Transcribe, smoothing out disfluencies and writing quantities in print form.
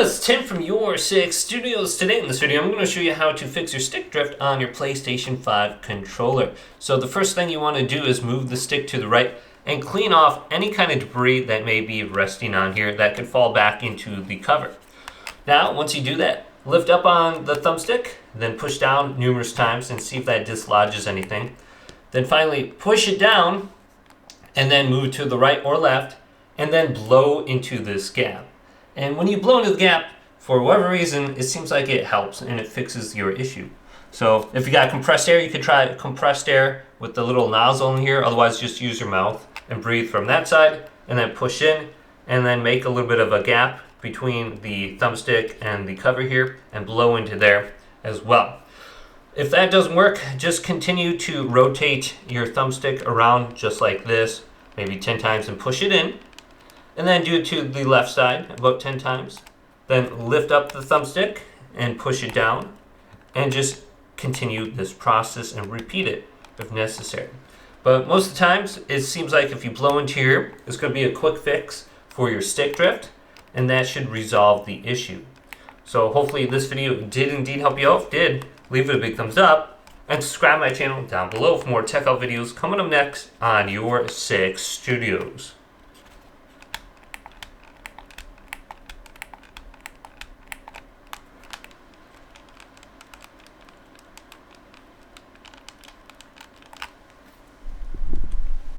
it's Tim from Your Six Studios. Today in this video, I'm going to show you how to fix your stick drift on your PlayStation 5 controller. So the first thing you want to do is move the stick to the right and clean off any kind of debris that may be resting on here that could fall back into the cover. Now, once you do that, lift up on the thumbstick, then push down numerous times and see if that dislodges anything. Then finally push it down and then move to the right or left and then blow into this gap. And when you blow into the gap, for whatever reason, it seems like it helps and it fixes your issue. So if you got compressed air, you could try compressed air with the little nozzle in here. Otherwise, just use your mouth and breathe from that side and then push in and then make a little bit of a gap between the thumbstick and the cover here and blow into there as well. If that doesn't work, just continue to rotate your thumbstick around just like this, maybe 10 times, and push it in. And then do it to the left side about 10 times. Then lift up the thumbstick and push it down. And just continue this process and repeat it if necessary. But most of the times, it seems like if you blow into here, it's going to be a quick fix for your stick drift. And that should resolve the issue. So hopefully this video did indeed help you out. If it did, leave it a big thumbs up. And subscribe to my channel down below for more tech out videos coming up next on Your Six Studios.